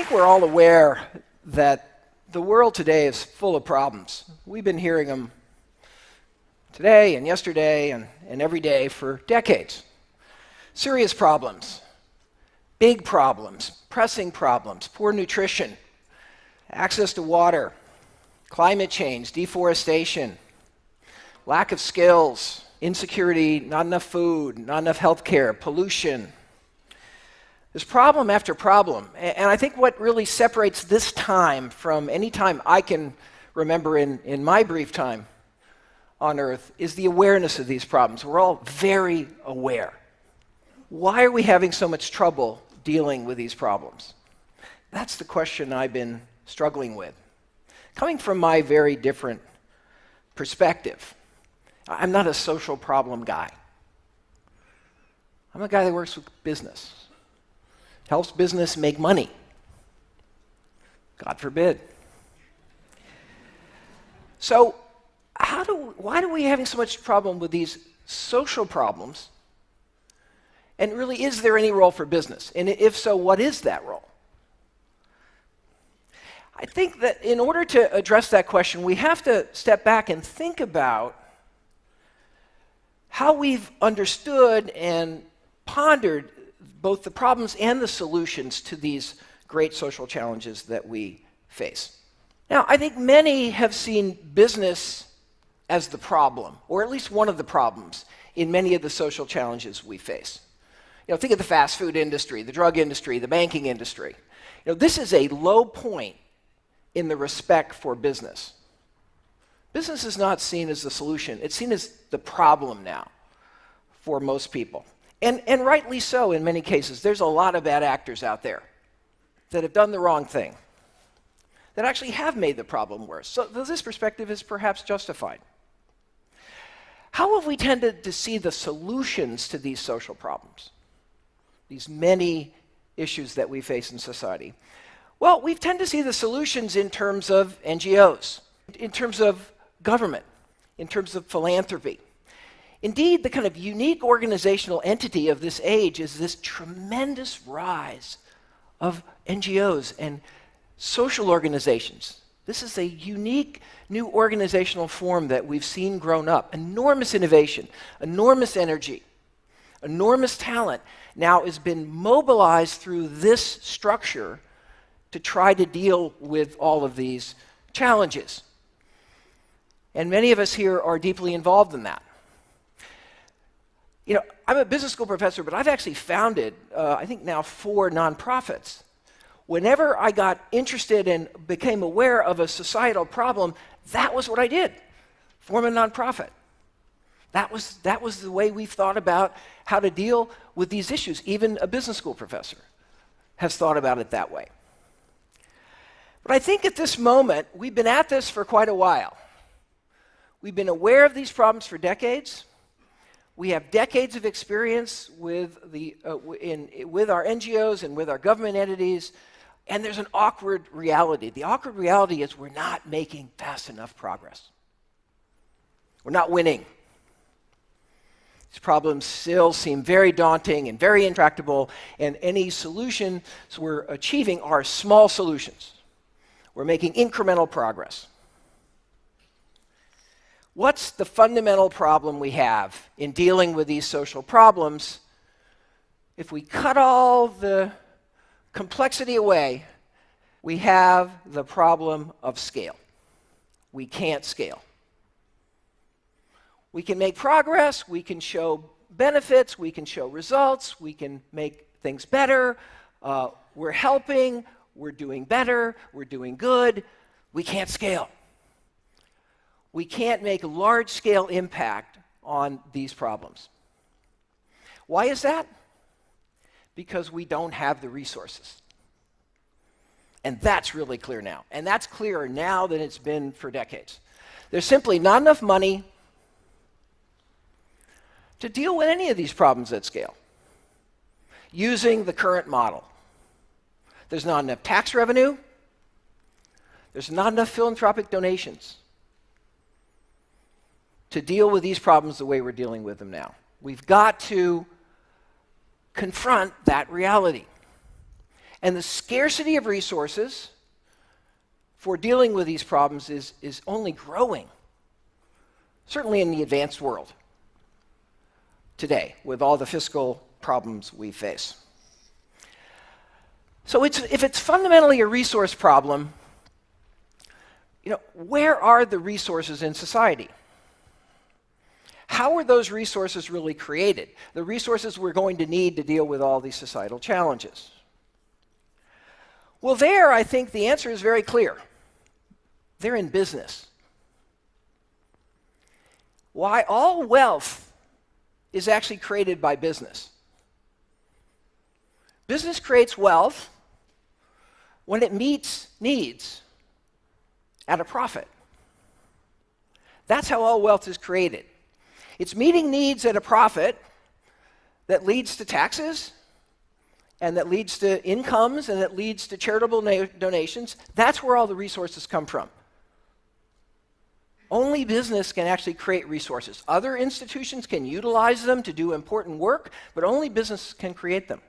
think we're all aware that the world today is full of problems. We've been hearing them today and yesterday and every day for decades. Serious problems, big problems, pressing problems, poor nutrition, access to water, climate change, deforestation, lack of skills, insecurity, not enough food, not enough health care, pollution. There's problem after problem. And I think what really separates this time from any time I can remember in my brief time on Earth is the awareness of these problems. We're all very aware. Why are we having so much trouble dealing with these problems? That's the question I've been struggling with. Coming from my very different perspective, I'm not a social problem guy. I'm a guy that works with business. Helps business make money. God forbid. So why are we having so much problem with these social problems? And really, is there any role for business? And if so, what is that role? I think that in order to address that question, we have to step back and think about how we've understood and pondered both the problems and the solutions to these great social challenges that we face. Now, I think many have seen business as the problem, or at least one of the problems in many of the social challenges we face. Think of the fast food industry, the drug industry, the banking industry. This is a low point in the respect for business. Business is not seen as the solution. It's seen as the problem now for most people. And rightly so in many cases. There's a lot of bad actors out there that have done the wrong thing, that actually have made the problem worse. So this perspective is perhaps justified. How have we tended to see the solutions to these social problems, these many issues that we face in society? Well, we tend to see the solutions in terms of NGOs, in terms of government, in terms of philanthropy. Indeed, the kind of unique organizational entity of this age is this tremendous rise of NGOs and social organizations. This is a unique new organizational form that we've seen grown up. Enormous innovation, enormous energy, enormous talent now has been mobilized through this structure to try to deal with all of these challenges. And many of us here are deeply involved in that. I'm a business school professor, but I've actually founded, I think now 4 nonprofits. Whenever I got interested and became aware of a societal problem, that was what I did, form a nonprofit. That was the way we've thought about how to deal with these issues. Even a business school professor has thought about it that way. But I think at this moment, we've been at this for quite a while. We've been aware of these problems for decades. We have decades of experience with our NGOs and with our government entities, and there's an awkward reality. The awkward reality is we're not making fast enough progress. We're not winning. These problems still seem very daunting and very intractable, and any solutions we're achieving are small solutions. We're making incremental progress. What's the fundamental problem we have in dealing with these social problems? If we cut all the complexity away, we have the problem of scale. We can't scale. We can make progress, we can show benefits, we can show results, we can make things better, we're helping, we're doing better, we're doing good. We can't scale. We can't make large-scale impact on these problems. Why is that? Because we don't have the resources. And that's really clear now. And that's clearer now than it's been for decades. There's simply not enough money to deal with any of these problems at scale using the current model. There's not enough tax revenue. There's not enough philanthropic donations to deal with these problems the way we're dealing with them now. We've got to confront that reality. And the scarcity of resources for dealing with these problems is only growing, certainly in the advanced world today, with all the fiscal problems we face. So if it's fundamentally a resource problem, where are the resources in society? How are those resources really created? The resources we're going to need to deal with all these societal challenges. Well, there, I think the answer is very clear. They're in business. Why? All wealth is actually created by business. Business creates wealth when it meets needs at a profit. That's how all wealth is created. It's meeting needs at a profit that leads to taxes, and that leads to incomes, and that leads to charitable donations. That's where all the resources come from. Only business can actually create resources. Other institutions can utilize them to do important work, but only business can create them.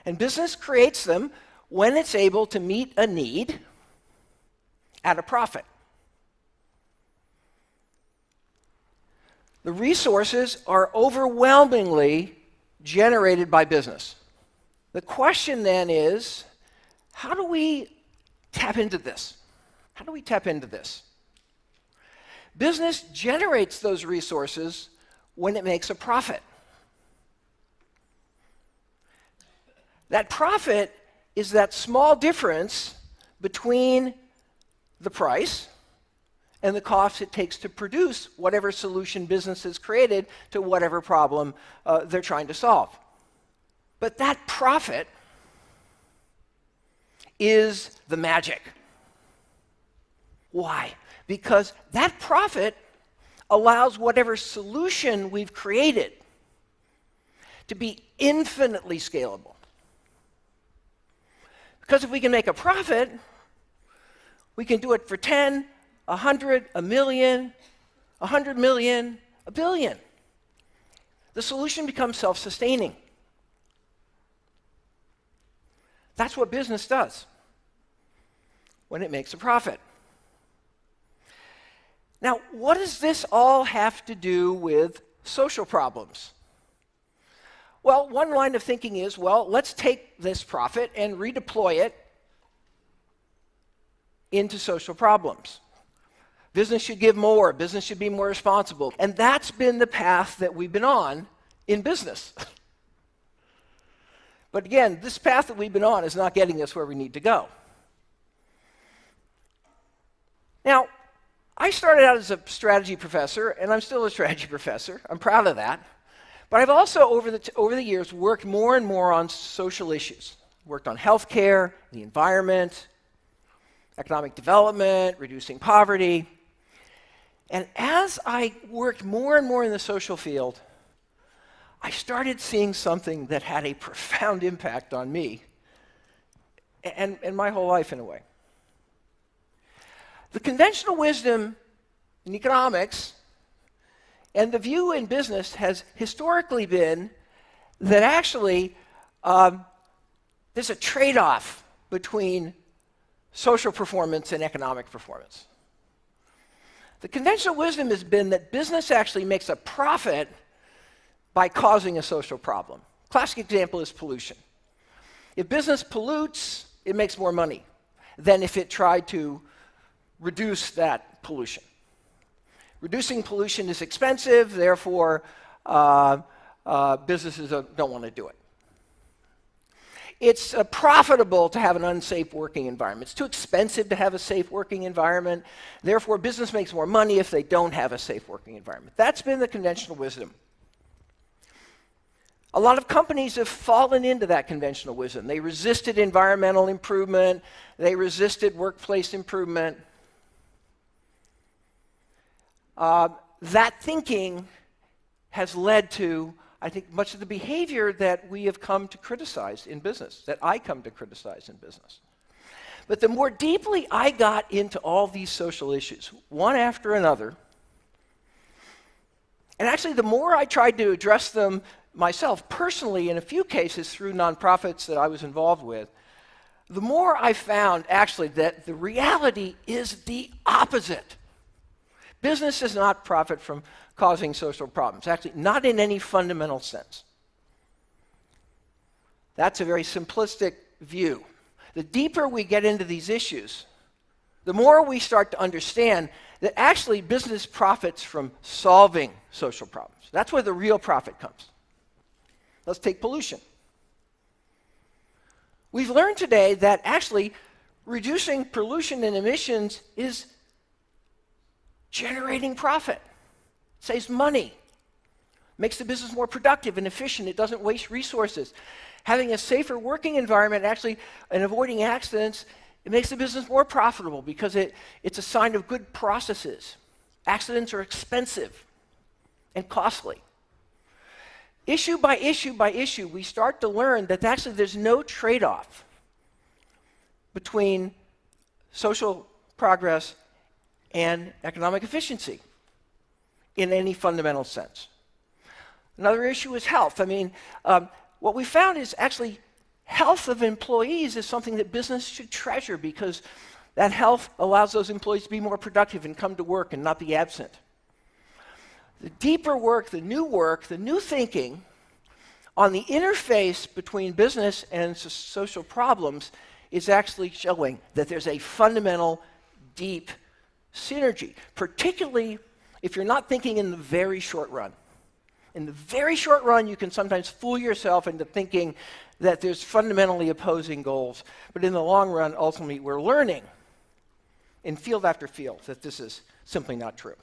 And business creates them when it's able to meet a need at a profit. The resources are overwhelmingly generated by business. The question then is, how do we tap into this? How do we tap into this? Business generates those resources when it makes a profit. That profit is that small difference between the price and the cost it takes to produce whatever solution business has created to whatever problem they're trying to solve. But that profit is the magic. Why? Because that profit allows whatever solution we've created to be infinitely scalable. Because if we can make a profit, we can do it for 10, 100, a million, 100 million, a billion. The solution becomes self-sustaining. That's what business does when it makes a profit. Now, what does this all have to do with social problems? Well, one line of thinking is, well, let's take this profit and redeploy it into social problems. Business should give more. Business should be more responsible. And that's been the path that we've been on in business. But again, this path that we've been on is not getting us where we need to go. Now, I started out as a strategy professor, and I'm still a strategy professor. I'm proud of that. But I've also, over the years, worked more and more on social issues. Worked on healthcare, the environment, economic development, reducing poverty. And as I worked more and more in the social field, I started seeing something that had a profound impact on me and my whole life in a way. The conventional wisdom in economics and the view in business has historically been that actually there's a trade-off between social performance and economic performance. The conventional wisdom has been that business actually makes a profit by causing a social problem. Classic example is pollution. If business pollutes, it makes more money than if it tried to reduce that pollution. Reducing pollution is expensive, therefore businesses don't want to do it. It's profitable to have an unsafe working environment. It's too expensive to have a safe working environment, therefore business makes more money if they don't have a safe working environment. That's been the conventional wisdom. A lot of companies have fallen into that conventional wisdom. They resisted environmental improvement, they resisted workplace improvement. That thinking has led to, I think, much of the behavior that we have come to criticize in business, that I come to criticize in business. But the more deeply I got into all these social issues, one after another, and actually the more I tried to address them myself personally, in a few cases through nonprofits that I was involved with, the more I found actually that the reality is the opposite. Business does not profit from causing social problems, actually not in any fundamental sense. That's a very simplistic view. The deeper we get into these issues, the more we start to understand that actually business profits from solving social problems. That's where the real profit comes. Let's take pollution. We've learned today that actually reducing pollution and emissions is generating profit, saves money, makes the business more productive and efficient, it doesn't waste resources. Having a safer working environment actually and avoiding accidents, it makes the business more profitable because it's a sign of good processes. Accidents are expensive and costly. Issue by issue by issue, we start to learn that actually there's no trade-off between social progress and economic efficiency in any fundamental sense. Another issue is health. What we found is actually health of employees is something that business should treasure because that health allows those employees to be more productive and come to work and not be absent. The deeper work, the new thinking on the interface between business and social problems is actually showing that there's a fundamental, deep synergy, particularly if you're not thinking in the very short run. In the very short run, you can sometimes fool yourself into thinking that there's fundamentally opposing goals, but in the long run, ultimately, we're learning in field after field that this is simply not true.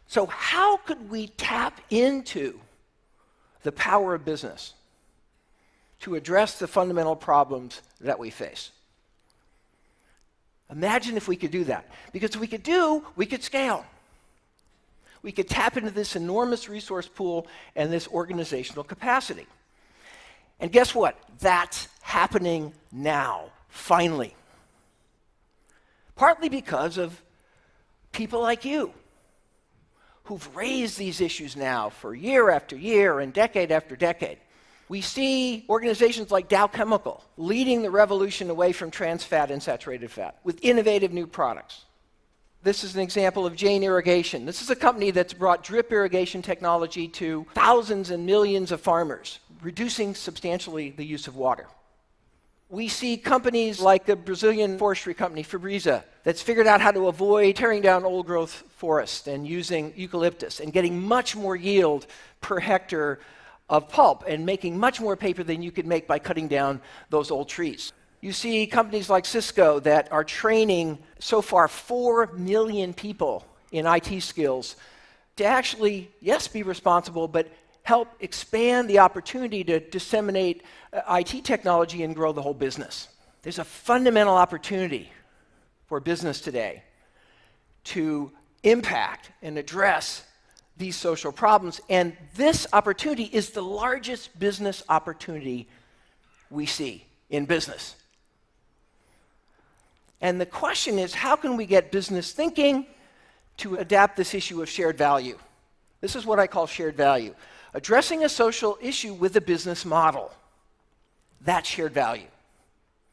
So how could we tap into the power of business to address the fundamental problems that we face? Imagine if we could do that. Because if we could scale. We could tap into this enormous resource pool and this organizational capacity. And guess what? That's happening now, finally. Partly because of people like you, who've raised these issues now for year after year and decade after decade. We see organizations like Dow Chemical leading the revolution away from trans fat and saturated fat with innovative new products. This is an example of Jane Irrigation. This is a company that's brought drip irrigation technology to thousands and millions of farmers, reducing substantially the use of water. We see companies like the Brazilian forestry company, Fibreeza, that's figured out how to avoid tearing down old-growth forests and using eucalyptus and getting much more yield per hectare of pulp and making much more paper than you could make by cutting down those old trees. You see companies like Cisco that are training so far 4 million people in IT skills to actually, yes, be responsible, but help expand the opportunity to disseminate IT technology and grow the whole business. There's a fundamental opportunity for business today to impact and address these social problems, and this opportunity is the largest business opportunity we see in business. And the question is, how can we get business thinking to adapt this issue of shared value? This is what I call shared value. Addressing a social issue with a business model. That's shared value.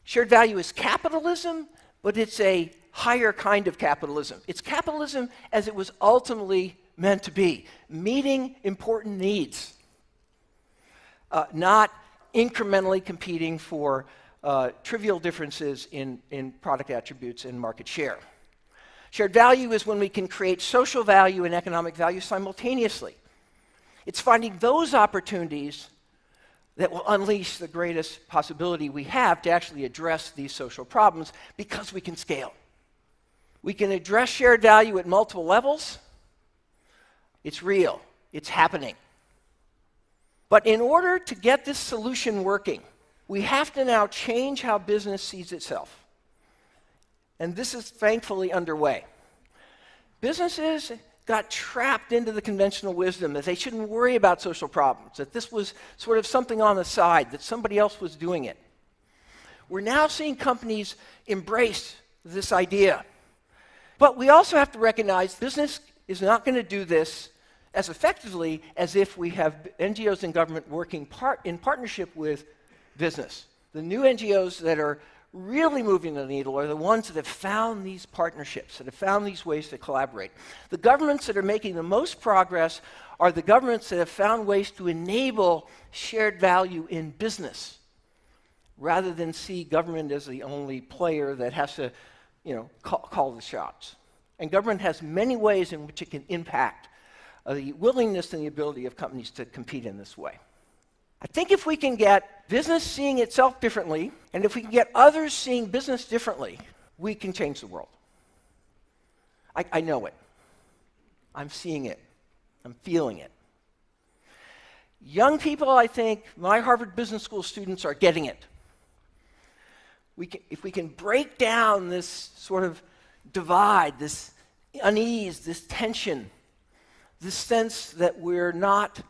Shared value is capitalism, but it's a higher kind of capitalism. It's capitalism as it was ultimately meant to be, meeting important needs, not incrementally competing for trivial differences in product attributes and market share. Shared value is when we can create social value and economic value simultaneously. It's finding those opportunities that will unleash the greatest possibility we have to actually address these social problems because we can scale. We can address shared value at multiple levels. It's real. It's happening. But in order to get this solution working, we have to now change how business sees itself. And this is thankfully underway. Businesses got trapped into the conventional wisdom that they shouldn't worry about social problems, that this was sort of something on the side, that somebody else was doing it. We're now seeing companies embrace this idea. But we also have to recognize business is not going to do this as effectively as if we have NGOs and government working in partnership with business. The new NGOs that are really moving the needle are the ones that have found these partnerships, that have found these ways to collaborate. The governments that are making the most progress are the governments that have found ways to enable shared value in business, rather than see government as the only player that has to, call the shots. And government has many ways in which it can impact the willingness and the ability of companies to compete in this way. I think if we can get business seeing itself differently, and if we can get others seeing business differently, we can change the world. I know it. I'm seeing it. I'm feeling it. Young people, I think, my Harvard Business School students are getting it. If we can break down this sort of divide, this unease, this tension, this sense that we're not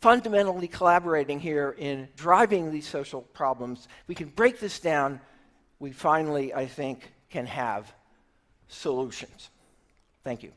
fundamentally collaborating here in driving these social problems, we can break this down, we finally, I think, can have solutions. Thank you.